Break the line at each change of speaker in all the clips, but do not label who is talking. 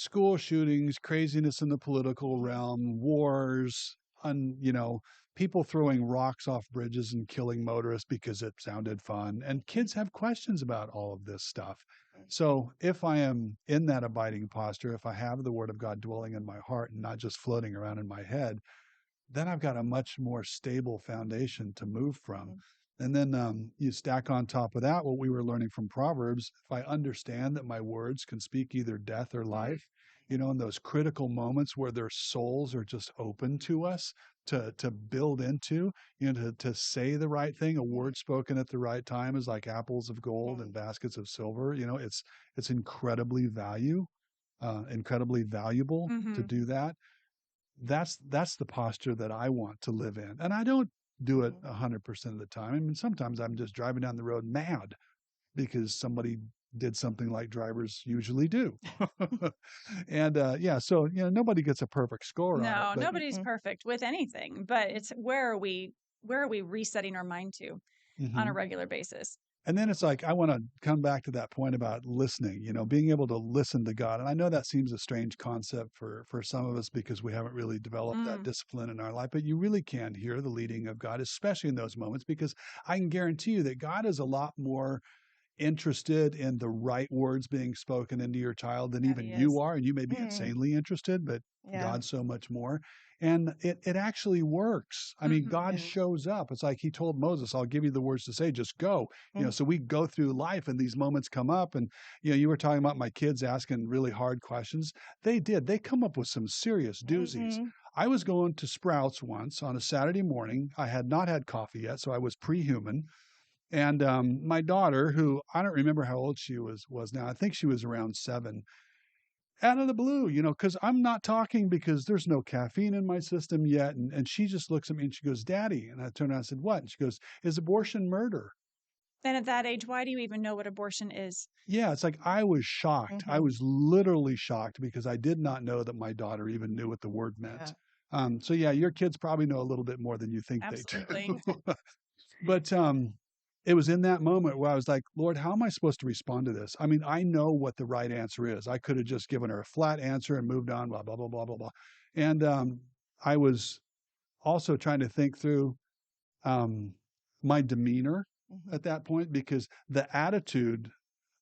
school shootings, craziness in the political realm, wars, people throwing rocks off bridges and killing motorists because it sounded fun. And kids have questions about all of this stuff. So if I am in that abiding posture, if I have the word of God dwelling in my heart and not just floating around in my head, then I've got a much more stable foundation to move from. And then you stack on top of that what we were learning from Proverbs. If I understand that my words can speak either death or life, in those critical moments where their souls are just open to us to build into, to say the right thing, a word spoken at the right time is like apples of gold and baskets of silver. It's incredibly incredibly valuable to
Mm-hmm.
do that. That's the posture that I want to live in. And I don't do it 100% of the time. I mean, sometimes I'm just driving down the road mad because somebody did something like drivers usually do. And yeah, so nobody gets a perfect score on it,
No,
but
nobody's perfect with anything, but it's where are we resetting our mind to on a
mhm.
regular basis?
And then it's like I want to come back to that point about listening, being able to listen to God. And I know that seems a strange concept for some of us because we haven't really developed that
Mm,
discipline in our life, but you really can hear the leading of God, especially in those moments, because I can guarantee you that God is a lot more interested in the right words being spoken into your child than
that
even
he
you
is.
are. And you may be insanely interested, but
Yeah.
God so much more. And it actually works. I mean,
Mm-hmm.
God shows up. It's like he told Moses, I'll give you the words to say, just go. So we go through life and these moments come up. And, you were talking about my kids asking really hard questions. They did. They come up with some serious doozies. I was going to Sprouts once on a Saturday morning. I had not had coffee yet, so I was pre-human. And my daughter, who I don't remember how old she was now, I think she was around 7, out of the blue, because I'm not talking because there's no caffeine in my system yet. And she just looks at me and she goes, Daddy. And I turned around and said, What? And she goes, Is abortion murder?
And at that age, why do you even know what abortion is?
Yeah, it's like I was shocked. I was literally shocked because I did not know that my daughter even knew what the word meant. So yeah, your kids probably know a little bit more than you think they
Absolutely.
do. But it was in that moment where I was like, Lord, how am I supposed to respond to this? I mean, I know what the right answer is. I could have just given her a flat answer and moved on, blah, blah, blah, blah, blah, blah. And I was also trying to think through um, my demeanor at that point because the attitude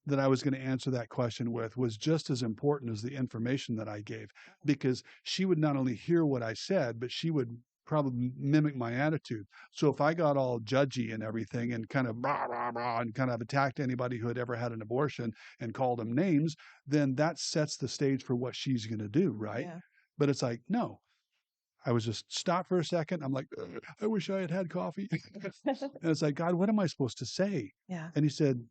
that I was going to answer that question with was just as important as the information that I gave because she would not only hear what I said, but she would probably mimic my attitude. So if I got all judgy and everything and kind of blah, blah, blah, and kind of attacked anybody who had ever had an abortion and called them names, then that sets the stage for what she's going to do. Right.
Yeah.
But it's like, no, I was just stopped for a second. I'm like, I wish I had had coffee. And it's like, God, what am I supposed to say?
Yeah.
And he said,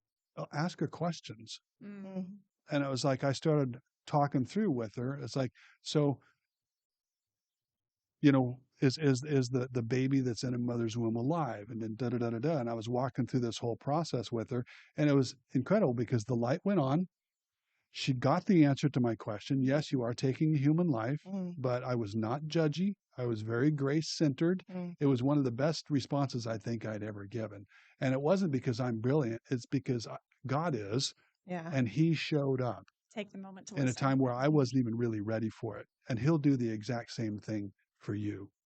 ask her questions.
Mm.
And it was like I started talking through with her. It's like, so, is the baby that's in a mother's womb alive? And then da da da da da. And I was walking through this whole process with her, and it was incredible because the light went on. She got the answer to my question. Yes, you are taking a human life, but I was not judgy. I was very grace centered. It was one of the best responses I think I'd ever given. And it wasn't because I'm brilliant. It's because God is,
Yeah.
and he showed up
Take the moment to
in a
listen.
time where I wasn't even really ready for it. And he'll do the exact same thing for you.